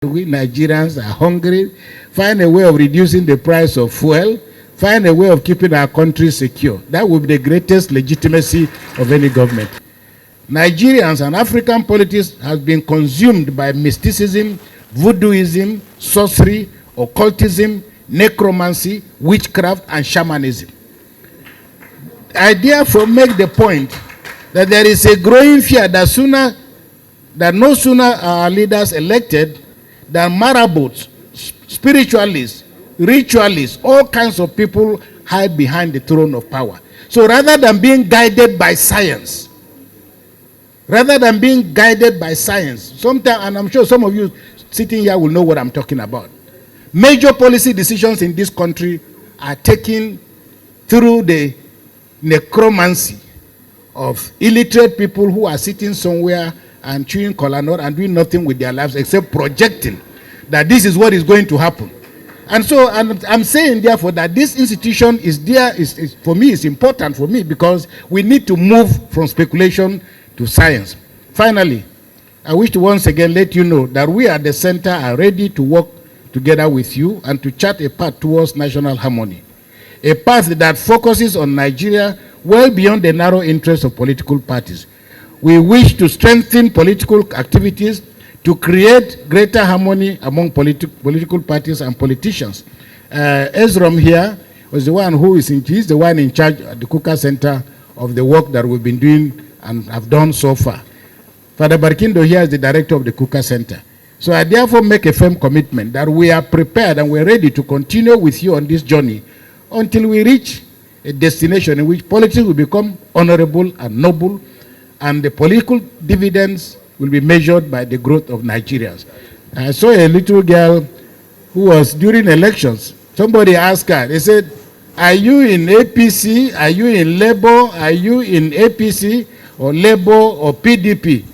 We Nigerians are hungry. Find a way of reducing the price of fuel. Find a way of keeping our country secure. That would be the greatest legitimacy of any government. Nigerians and African politics have been consumed by mysticism, voodooism, sorcery, occultism, necromancy, witchcraft, and shamanism. I therefore make the point that there is a growing fear that no sooner are our leaders elected than marabouts, spiritualists, ritualists, all kinds of people hide behind the throne of power. So rather than being guided by science, sometimes, and I'm sure some of you sitting here will know what I'm talking about, major policy decisions in this country are taken through the necromancy of illiterate people who are sitting somewhere and chewing kola nut and doing nothing with their lives except projecting that this is what is going to happen. And so I'm saying therefore that this institution is there, for me, it's important for me because we need to move from speculation to science. Finally, I wish to once again let you know that we at the center are ready to work together with you and to chart a path towards national harmony. A path that focuses on Nigeria well beyond the narrow interests of political parties. We wish to strengthen political activities to create greater harmony among political parties and politicians. Ezrom here was the one he's the one in charge at the Kukah Centre of the work that we've been doing and have done so far. Father Barkindo here is the director of the Kukah Centre. So I therefore make a firm commitment that we are prepared and we're ready to continue with you on this journey until we reach a destination in which politics will become honorable and noble, and the political dividends will be measured by the growth of Nigerians. I saw a little girl who was during elections. Somebody asked her, they said, are you in APC? Are you in Labour? Are you in APC or Labour or PDP?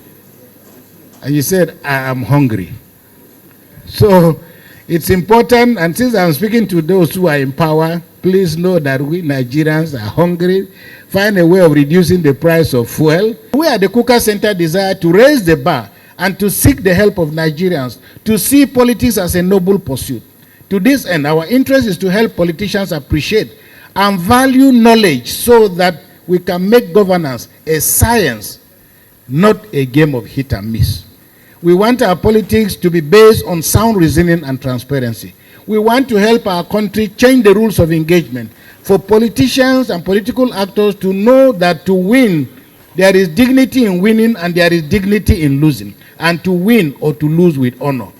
And he said, I am hungry. So it's important, and since I'm speaking to those who are in power, please know that we Nigerians are hungry. Find a way of reducing the price of fuel. We at the Kukah Centre desire to raise the bar and to seek the help of Nigerians to see politics as a noble pursuit. To this end, our interest is to help politicians appreciate and value knowledge so that we can make governance a science, not a game of hit and miss. We want our politics to be based on sound reasoning and transparency. We want to help our country change the rules of engagement for politicians and political actors to know that to win, there is dignity in winning and there is dignity in losing, and to win or to lose with honor.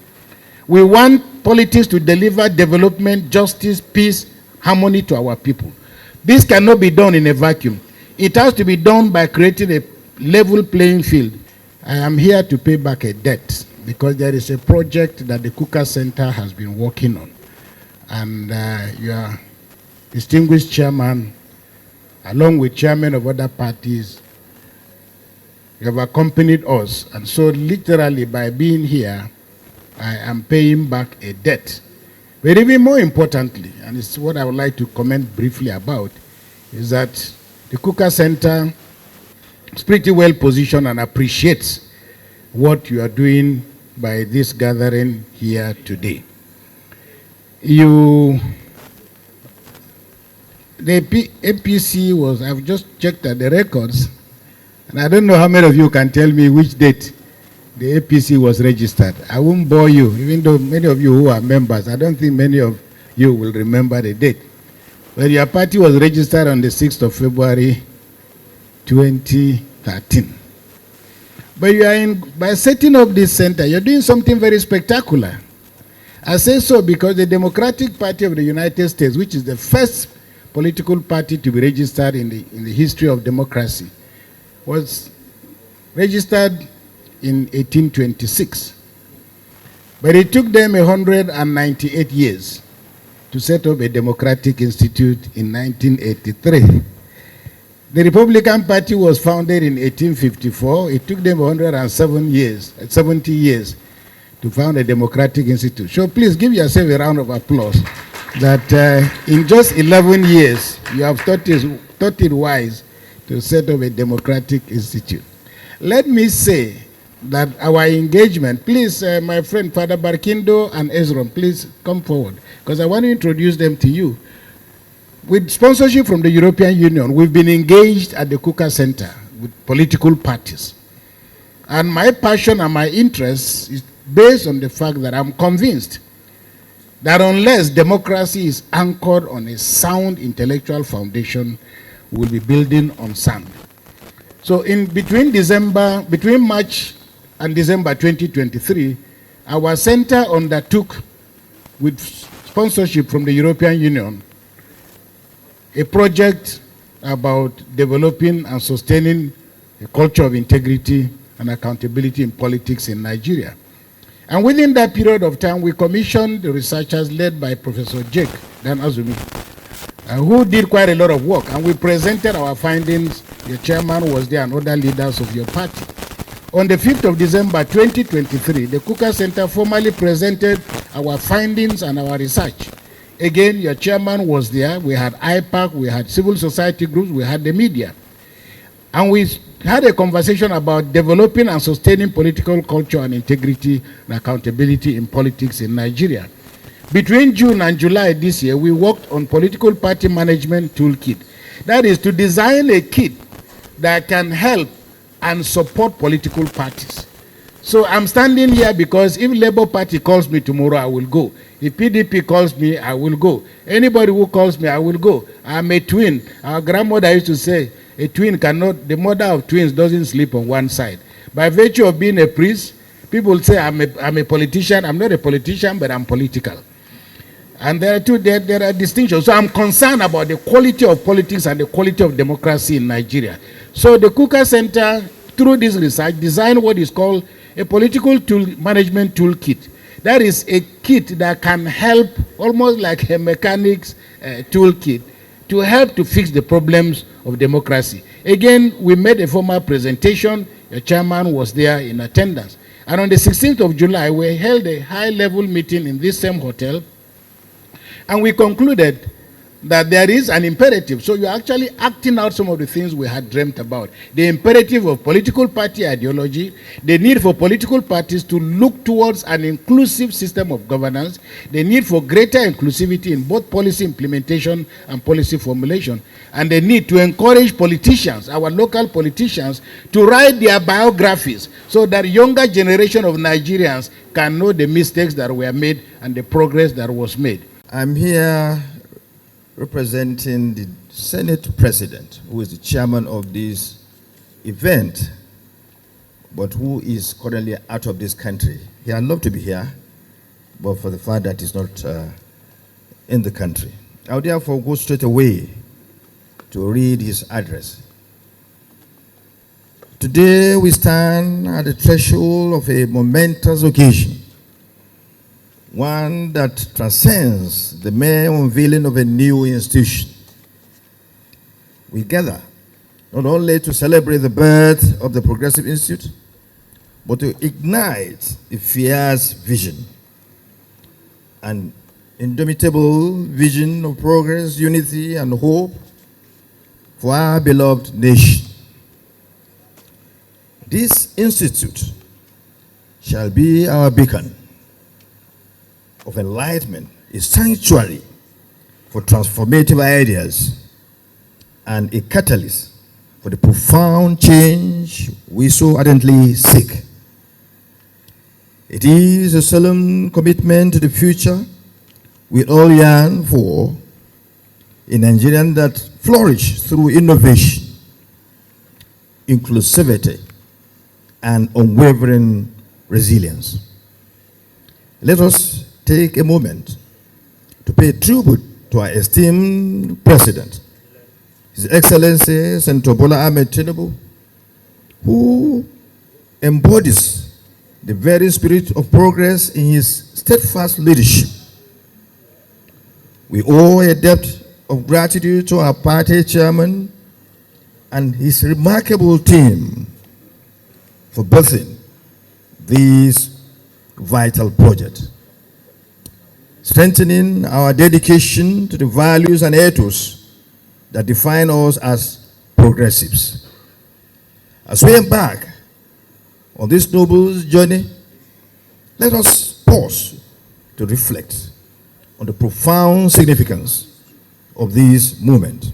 We want politics to deliver development, justice, peace, harmony to our people. This cannot be done in a vacuum. It has to be done by creating a level playing field. I am here to pay back a debt because there is a project that the Kukah Centre has been working on. And your distinguished chairman, along with chairmen of other parties, you have accompanied us. And so literally by being here, I am paying back a debt. But even more importantly, and it's what I would like to comment briefly about, is that the Kukah Centre is pretty well positioned and appreciates what you are doing by this gathering here today. The APC was, I've just checked at the records, and I don't know how many of you can tell me which date the APC was registered. I won't bore you, even though many of you who are members, I don't think many of you will remember the date. But your party was registered on the 6th of February, 2013. But by setting up this center, you're doing something very spectacular. I say so because the Democratic Party of the United States, which is the first political party to be registered in the history of democracy, was registered in 1826. But it took them 198 years to set up a democratic institute in 1983. The Republican Party was founded in 1854. It took them 70 years to found a democratic institute. So please give yourself a round of applause that in just 11 years, you have thought it wise to set up a democratic institute. Let me say that our engagement, please, my friend Father Barkindo and Ezron, please come forward, because I want to introduce them to you. With sponsorship from the European Union, we've been engaged at the Kukah Centre with political parties. And my passion and my interest is based on the fact that I'm convinced that unless democracy is anchored on a sound intellectual foundation, we'll be building on sand. So between March and December 2023, our center undertook, with sponsorship from the European Union, a project about developing and sustaining a culture of integrity and accountability in politics in Nigeria. And within that period of time, we commissioned the researchers led by Professor Jake Dan Azumi, who did quite a lot of work, and we presented our findings. Your chairman was there and other leaders of your party. On the 5th of December 2023, the Kukah Centre formally presented our findings and our research. Again, your chairman was there. We had IPAC, we had civil society groups, we had the media. And we had a conversation about developing and sustaining political culture and integrity and accountability in politics in Nigeria. Between June and July this year, we worked on political party management toolkit. That is to design a kit that can help and support political parties. So I'm standing here because if Labour Party calls me tomorrow, I will go. If PDP calls me, I will go. Anybody who calls me, I will go. I'm a twin. Our grandmother used to say, a twin cannot, the mother of twins doesn't sleep on one side. By virtue of being a priest, people say I'm a politician. I'm not a politician, but I'm political. And there are distinctions. So I'm concerned about the quality of politics and the quality of democracy in Nigeria. So the Kukah Centre, through this research, designed what is called a political management toolkit. That is a kit that can help, almost like a mechanics toolkit, to help to fix the problems of democracy. Again, we made a formal presentation. Your chairman was there in attendance. And on the 16th of July, we held a high-level meeting in this same hotel, and we concluded that there is an imperative. So you're actually acting out some of the things we had dreamt about. The imperative of political party ideology, the need for political parties to look towards an inclusive system of governance, the need for greater inclusivity in both policy implementation and policy formulation, and the need to encourage politicians, our local politicians, to write their biographies so that younger generation of Nigerians can know the mistakes that were made and the progress that was made. I'm here representing the Senate President, who is the chairman of this event, but who is currently out of this country. He would love to be here, but for the fact that he's not in the country. I'll therefore go straight away to read his address. Today we stand at the threshold of a momentous occasion, one that transcends the mere unveiling of a new institution. We gather not only to celebrate the birth of the Progressive Institute, but to ignite a fierce vision, an indomitable vision of progress, unity, and hope for our beloved nation. This institute shall be our beacon of enlightenment, a sanctuary for transformative ideas, and a catalyst for the profound change we so ardently seek. It is a solemn commitment to the future we all yearn for, a Nigeria that flourishes through innovation, inclusivity, and unwavering resilience. Let us take a moment to pay tribute to our esteemed President, His Excellency Senator Bola Ahmed Tinubu, who embodies the very spirit of progress in his steadfast leadership. We owe a debt of gratitude to our party chairman and his remarkable team for birthing this vital project, strengthening our dedication to the values and ethos that define us as progressives. As we embark On this noble journey, let us pause to reflect on the profound significance of this movement.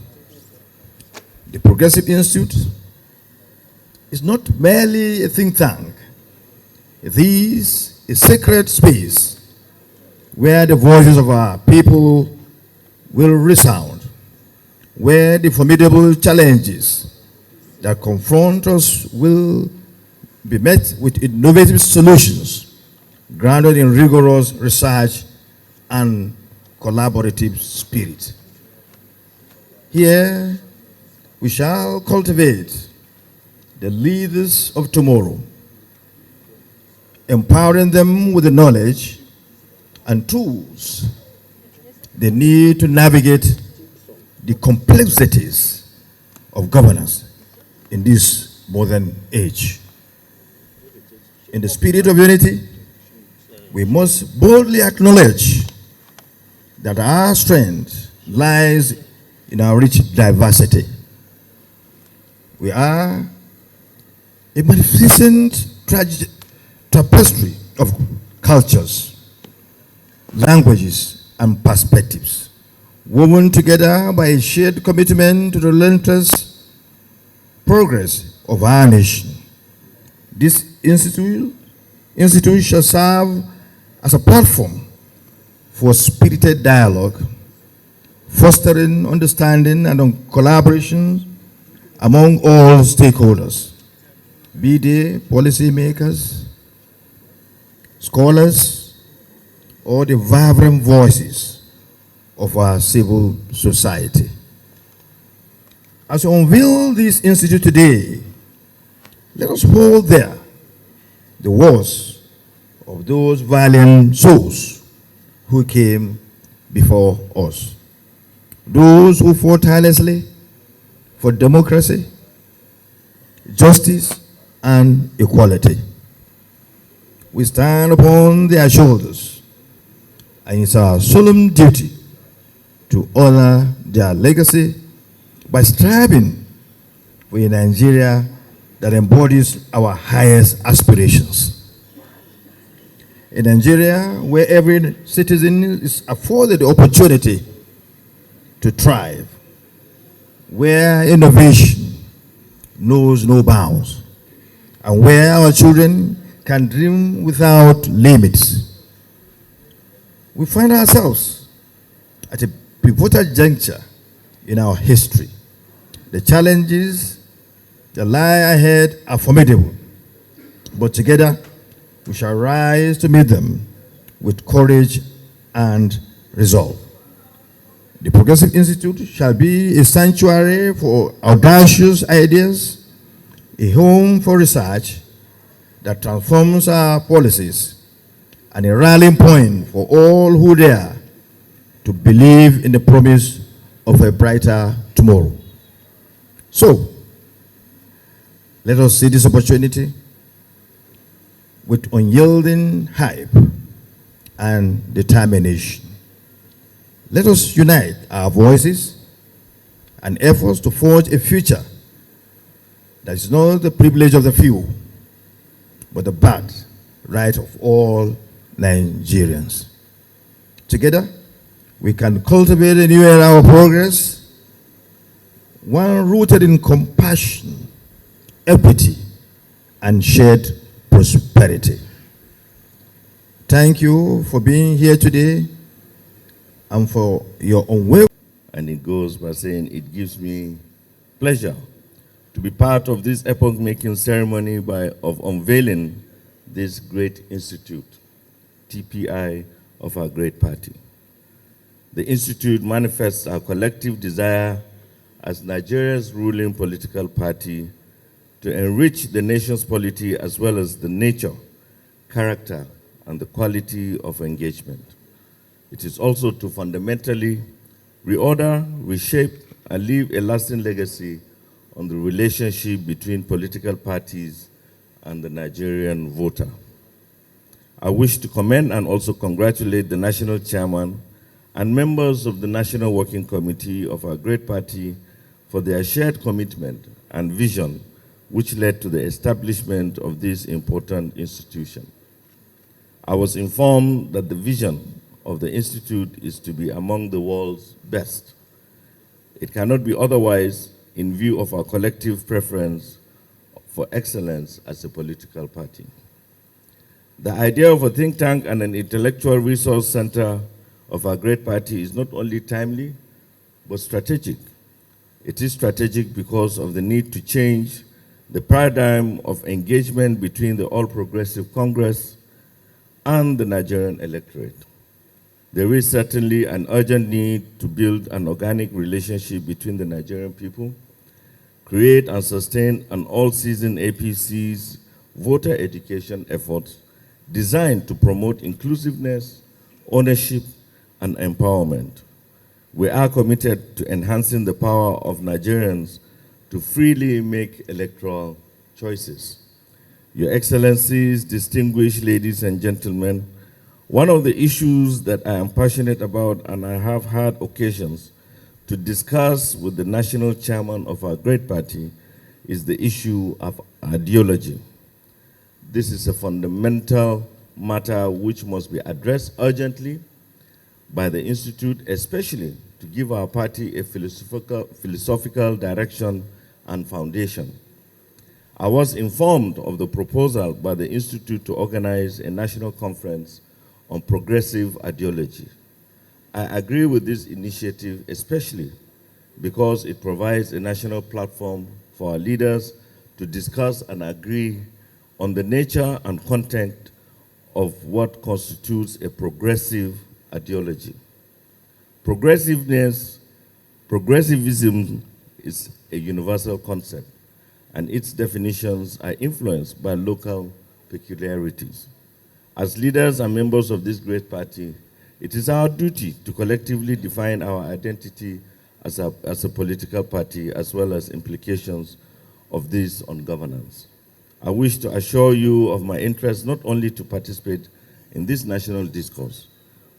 The Progressive Institute is not merely a think tank. It is a sacred space where the voices of our people will resound, where the formidable challenges that confront us will be met with innovative solutions grounded in rigorous research and collaborative spirit. Here, we shall cultivate the leaders of tomorrow, empowering them with the knowledge and tools they need to navigate the complexities of governance in this modern age. In the spirit of unity, we must boldly acknowledge that our strength lies in our rich diversity. We are a magnificent tapestry of cultures, languages, and perspectives, woven together by a shared commitment to the relentless progress of our nation. This institute shall serve as a platform for spirited dialogue, fostering understanding and collaboration among all stakeholders, be they policymakers, scholars, or the vibrant voices of our civil society. As we unveil this institute today, let us hold there the words of those valiant souls who came before us, those who fought tirelessly for democracy, justice, and equality. We stand upon their shoulders, and it's our solemn duty to honor their legacy by striving for a Nigeria that embodies our highest aspirations. A Nigeria where every citizen is afforded the opportunity to thrive, where innovation knows no bounds, and where our children can dream without limits. We find ourselves at a pivotal juncture in our history. The challenges that lie ahead are formidable, but together we shall rise to meet them with courage and resolve. The Progressive Institute shall be a sanctuary for audacious ideas, a home for research that transforms our policies, and a rallying point for all who dare to believe in the promise of a brighter tomorrow. So, let us see this opportunity with unyielding hype and determination. Let us unite our voices and efforts to forge a future that is not the privilege of the few, but the birthright of all Nigerians. Together, we can cultivate a new era of progress, one rooted in compassion, equity, and shared prosperity. Thank you for being here today and for your unwavering. And it goes by saying, it gives me pleasure to be part of this epoch-making ceremony of unveiling this great institute, TPI of our great party. The institute manifests our collective desire as Nigeria's ruling political party to enrich the nation's polity as well as the nature, character, and the quality of engagement. It is also to fundamentally reorder, reshape, and leave a lasting legacy on the relationship between political parties and the Nigerian voter. I wish to commend and also congratulate the national chairman and members of the National Working Committee of our great party for their shared commitment and vision which led to the establishment of this important institution. I was informed that the vision of the institute is to be among the world's best. It cannot be otherwise in view of our collective preference for excellence as a political party. The idea of a think tank and an intellectual resource center of our great party is not only timely, but strategic. It is strategic because of the need to change the paradigm of engagement between the All Progressive Congress and the Nigerian electorate. There is certainly an urgent need to build an organic relationship between the Nigerian people, create and sustain an all-season APC's voter education efforts designed to promote inclusiveness, ownership, and empowerment. We are committed to enhancing the power of Nigerians to freely make electoral choices. Your Excellencies, distinguished ladies and gentlemen, one of the issues that I am passionate about and I have had occasions to discuss with the national chairman of our great party is the issue of ideology. This is a fundamental matter which must be addressed urgently by the Institute, especially to give our party a philosophical direction and foundation. I was informed of the proposal by the Institute to organize a national conference on progressive ideology. I agree with this initiative, especially because it provides a national platform for our leaders to discuss and agree on the nature and content of what constitutes a progressive ideology. Progressivism is a universal concept, and its definitions are influenced by local peculiarities. As leaders and members of this great party, it is our duty to collectively define our identity as a political party, as well as implications of this on governance. I wish to assure you of my interest not only to participate in this national discourse,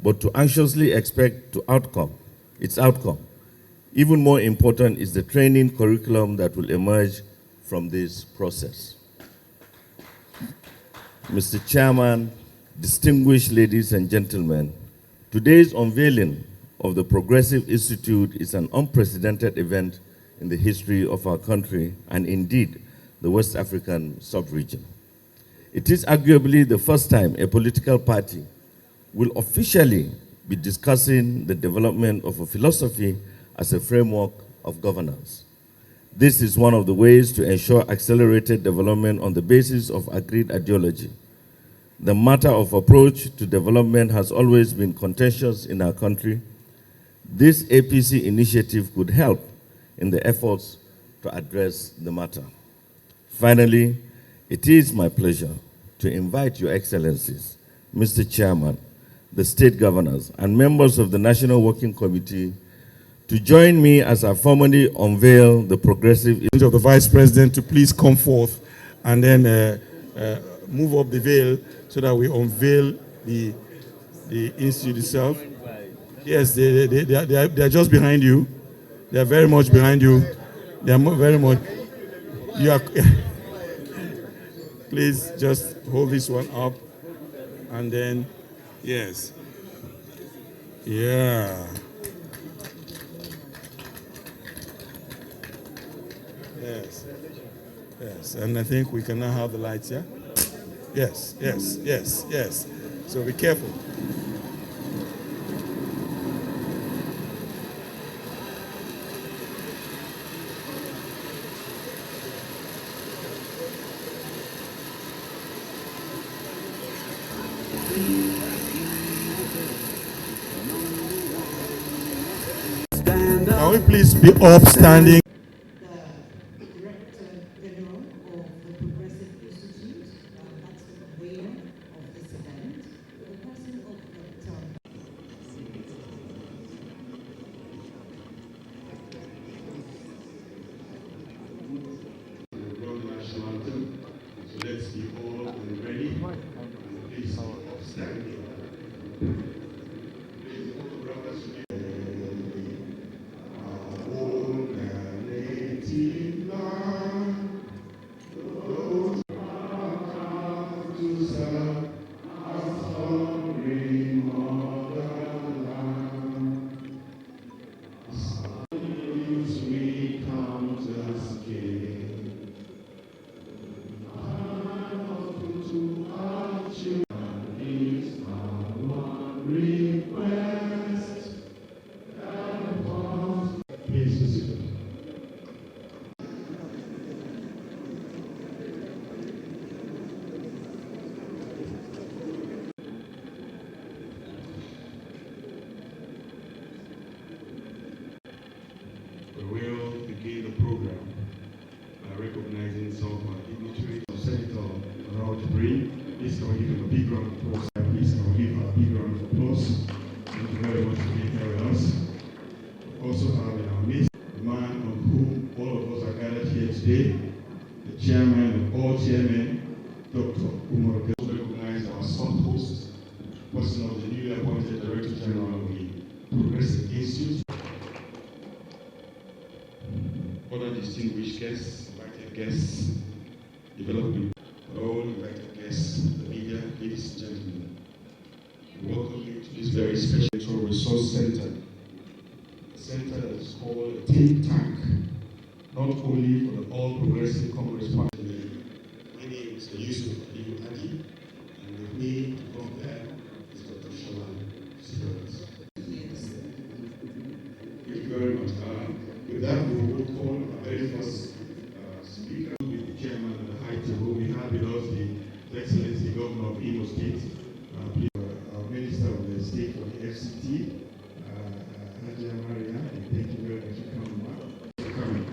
but to anxiously expect its outcome. Even more important is the training curriculum that will emerge from this process. Mr. Chairman, distinguished ladies and gentlemen, today's unveiling of the Progressive Institute is an unprecedented event in the history of our country and indeed the West African sub-region. It is arguably the first time a political party will officially be discussing the development of a philosophy as a framework of governance. This is one of the ways to ensure accelerated development on the basis of agreed ideology. The matter of approach to development has always been contentious in our country. This APC initiative could help in the efforts to address the matter. Finally, it is my pleasure to invite Your Excellencies, Mr. Chairman, the state governors, and members of the National Working Committee to join me as I formally unveil the progressive of the Vice President to please come forth and then move up the veil so that we unveil the institute itself. Yes, they are just behind you. They are very much behind you. They are very much. You are. Please just hold this one up, and then, yes, yeah. Yes, yes, and I think we can now have the lights, yeah? Yes, yes, yes, yes. So be careful. Can we please be upstanding? The Director General of the Progressive Institute, that's the convener of this event, the person of Dr. National anthem. So let's be all ready and please upstanding. Please, the photographers, Please be seated. We will begin the program by recognizing some of our dignitaries. Senator Raoul. Please can we give him a big round of applause? Please can we give him a big round of applause? Thank you very much for being here with us. We also have in our midst the man on whom all of us are gathered here today, the chairman of all chairmen, Dr. Umar. We recognize our son host, person of the newly appointed Director General of the Progressive Institute. Other distinguished guests, invited guests, development, all invited guests, the media, ladies and gentlemen, we welcome you to this very special resource center. A center that is called a think tank, not only for the All Progressive Congress Party. My name is Yusuf Ali Adi, and with me to come there is Dr. Shalan Stevens. Thank you very much. With that, we will call our very first speaker, with the chairman of the high table. We have with us the Excellency Governor of Imo State, our Minister of the State for the FCT, Hajiya Maria. Thank you very much for coming.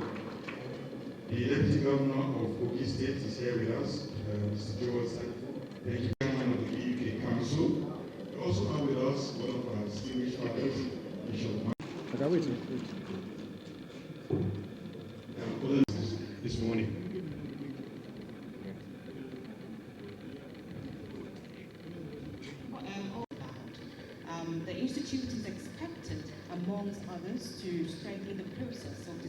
The Deputy Governor of Kukah State is here with us, Mr. Joel Sanford. Thank you, Chairman of the UK Council. We also have with us one of our distinguished fathers, Bishop this morning. The Institute is expected, amongst others, to strengthen the process of